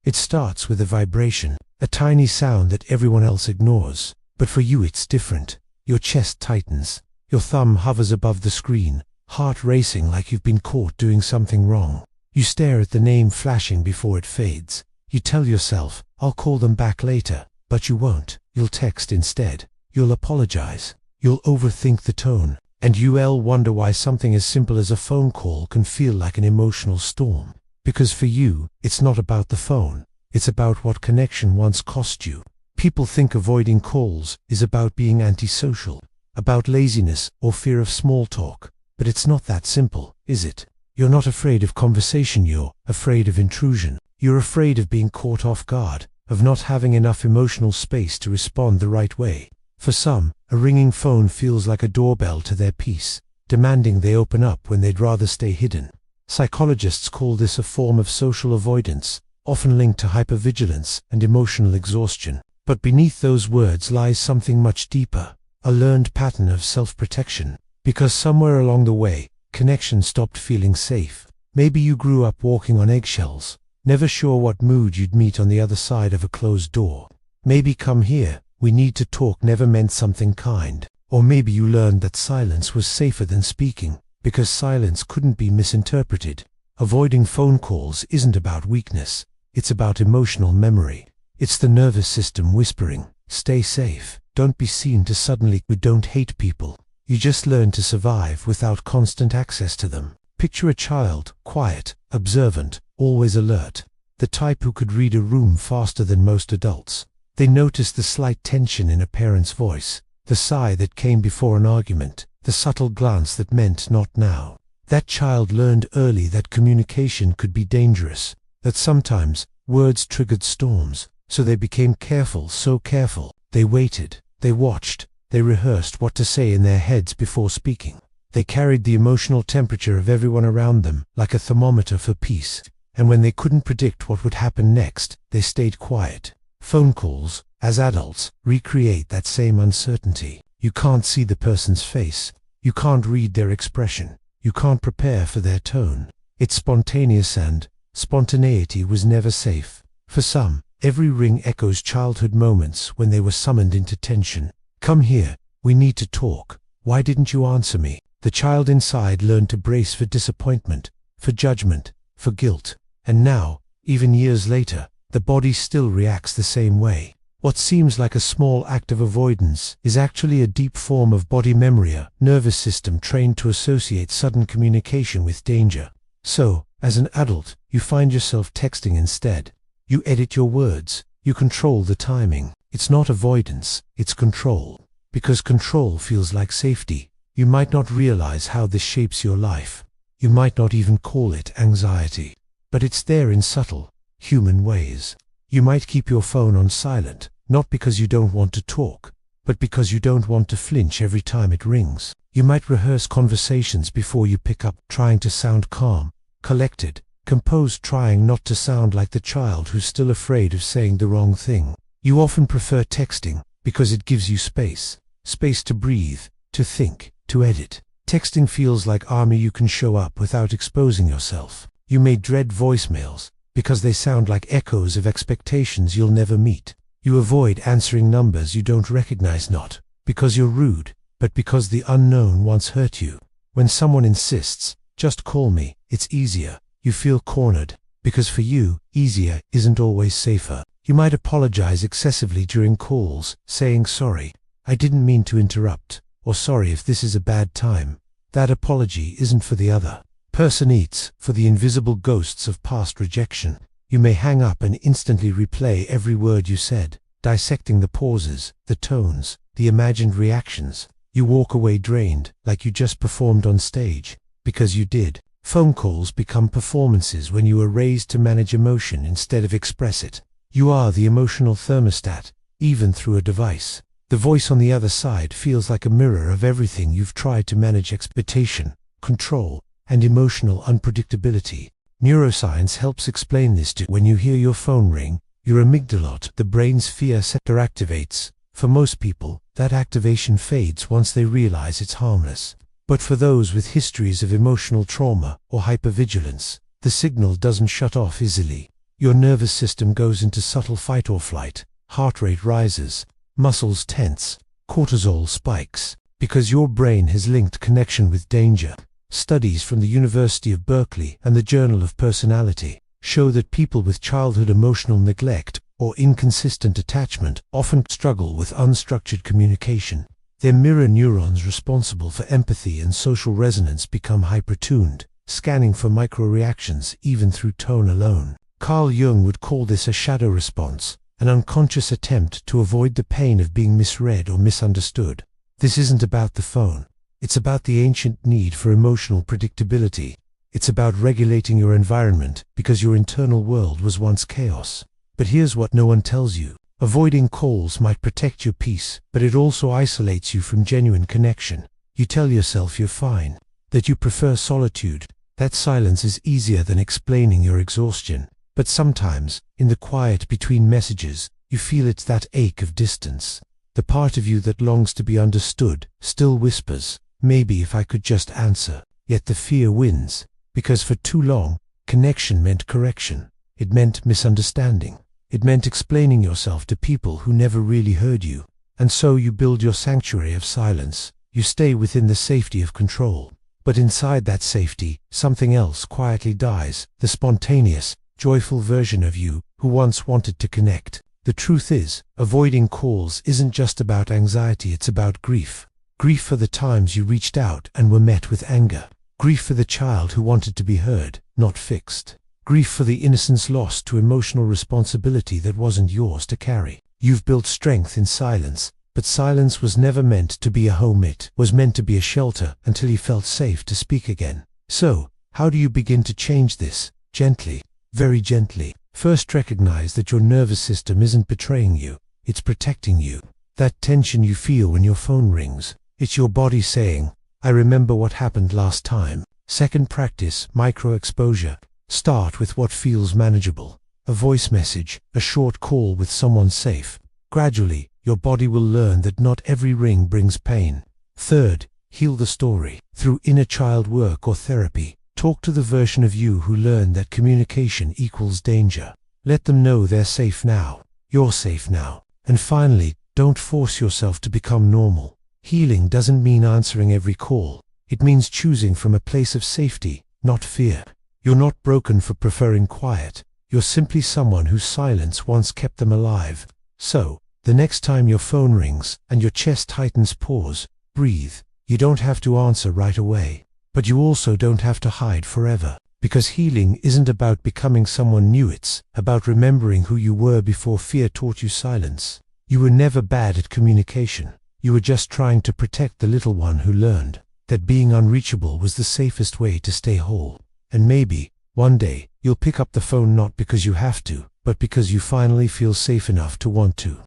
It starts with a vibration, a tiny sound that everyone else ignores. But for you it's different. Your chest tightens, your thumb hovers above the screen, heart racing like you've been caught doing something wrong. You stare at the name flashing before it fades. You tell yourself, I'll call them back later, but you won't. You'll text instead. You'll apologize. You'll overthink the tone, and you'll wonder why something as simple as a phone call can feel like an emotional storm. Because for you, it's not about the phone, it's about what connection once cost you. People think avoiding calls is about being antisocial, about laziness or fear of small talk, but it's not that simple, is it? You're not afraid of conversation, you're afraid of intrusion. You're afraid of being caught off guard, of not having enough emotional space to respond the right way. For some, a ringing phone feels like a doorbell to their peace, demanding they open up when they'd rather stay hidden. Psychologists call this a form of social avoidance, often linked to hypervigilance and emotional exhaustion. But beneath those words lies something much deeper, a learned pattern of self-protection. Because somewhere along the way, connection stopped feeling safe. Maybe you grew up walking on eggshells, never sure what mood you'd meet on the other side of a closed door. Maybe "come here, we need to talk" never meant something kind. Or maybe you learned that silence was safer than speaking, because silence couldn't be misinterpreted. Avoiding phone calls isn't about weakness, it's about emotional memory. It's the nervous system whispering, stay safe, don't be seen to suddenly. You don't hate people. You just learn to survive without constant access to them. Picture a child, quiet, observant, always alert, the type who could read a room faster than most adults. They notice the slight tension in a parent's voice, the sigh that came before an argument, the subtle glance that meant "not now." That child learned early that communication could be dangerous, that sometimes words triggered storms. So they became careful, so careful. They waited, they watched, they rehearsed what to say in their heads before speaking. They carried the emotional temperature of everyone around them like a thermometer for peace. And when they couldn't predict what would happen next, they stayed quiet. Phone calls, as adults, recreate that same uncertainty. You can't see the person's face. You can't read their expression. You can't prepare for their tone. It's spontaneous, and spontaneity was never safe. For some, every ring echoes childhood moments when they were summoned into tension. Come here, we need to talk. Why didn't you answer me? The child inside learned to brace for disappointment, for judgment, for guilt. And now, even years later, the body still reacts the same way. What seems like a small act of avoidance is actually a deep form of body memory, a nervous system trained to associate sudden communication with danger. So, as an adult, you find yourself texting instead. You edit your words, you control the timing. It's not avoidance, it's control. Because control feels like safety. You might not realize how this shapes your life. You might not even call it anxiety. But it's there in subtle, human ways. You might keep your phone on silent, not because you don't want to talk, but because you don't want to flinch every time it rings. You might rehearse conversations before you pick up, trying to sound calm, collected, composed, trying not to sound like the child who's still afraid of saying the wrong thing. You often prefer texting because it gives you space to breathe, to think, to edit. Texting feels like armor you can show up without exposing yourself. You may dread voicemails because they sound like echoes of expectations you'll never meet. You avoid answering numbers you don't recognize, not because you're rude, but because the unknown once hurt you. When someone insists, just call me, it's easier, you feel cornered, because for you, easier isn't always safer. You might apologize excessively during calls, saying sorry, I didn't mean to interrupt, or sorry if this is a bad time. That apology isn't for the other person, it's for the invisible ghosts of past rejection. You may hang up and instantly replay every word you said, dissecting the pauses, the tones, the imagined reactions. You walk away drained, like you just performed on stage, because you did. Phone calls become performances when you are raised to manage emotion instead of express it. You are the emotional thermostat, even through a device. The voice on the other side feels like a mirror of everything you've tried to manage: expectation, control, and emotional unpredictability. Neuroscience helps explain this too. When you hear your phone ring, your amygdala, the brain's fear center, activates. For most people, that activation fades once they realize it's harmless. But for those with histories of emotional trauma or hypervigilance, the signal doesn't shut off easily. your nervous system goes into subtle fight or flight, heart rate rises, muscles tense, cortisol spikes, because your brain has linked connection with danger. Studies from the University of Berkeley and the Journal of Personality show that people with childhood emotional neglect or inconsistent attachment often struggle with unstructured communication. Their mirror neurons responsible for empathy and social resonance become hypertuned, scanning for micro-reactions even through tone alone. Carl Jung would call this a shadow response, an unconscious attempt to avoid the pain of being misread or misunderstood. This isn't about the phone. It's about the ancient need for emotional predictability. It's about regulating your environment because your internal world was once chaos. But here's what no one tells you. Avoiding calls might protect your peace, but it also isolates you from genuine connection. You tell yourself you're fine, that you prefer solitude, that silence is easier than explaining your exhaustion. But sometimes, in the quiet between messages, you feel it's that ache of distance. The part of you that longs to be understood still whispers, maybe if I could just answer. Yet the fear wins, because for too long, connection meant correction. It meant misunderstanding. It meant explaining yourself to people who never really heard you. And so you build your sanctuary of silence. You stay within the safety of control. But inside that safety, something else quietly dies, the spontaneous, joyful version of you who once wanted to connect. The truth is, avoiding calls isn't just about anxiety, it's about grief. Grief for the times you reached out and were met with anger. Grief for the child who wanted to be heard, not fixed. Grief for the innocence lost to emotional responsibility that wasn't yours to carry. You've built strength in silence, but silence was never meant to be a home. It was meant to be a shelter until you felt safe to speak again. So, how do you begin to change this? Gently. Very gently. First, recognize that your nervous system isn't betraying you, it's protecting you. That tension you feel when your phone rings, it's your body saying, I remember what happened last time. Second, practice micro-exposure. Start with what feels manageable. A voice message, a short call with someone safe. Gradually, your body will learn that not every ring brings pain. Third, heal the story. Through inner child work or therapy, talk to the version of you who learned that communication equals danger. Let them know they're safe now. You're safe now. And finally, don't force yourself to become normal. Healing doesn't mean answering every call. It means choosing from a place of safety, not fear. You're not broken for preferring quiet. You're simply someone whose silence once kept them alive. So, the next time your phone rings and your chest tightens, pause, breathe. You don't have to answer right away. But you also don't have to hide forever. Because healing isn't about becoming someone new, it's about remembering who you were before fear taught you silence. You were never bad at communication. You were just trying to protect the little one who learned that being unreachable was the safest way to stay whole. And maybe, one day, you'll pick up the phone not because you have to, but because you finally feel safe enough to want to.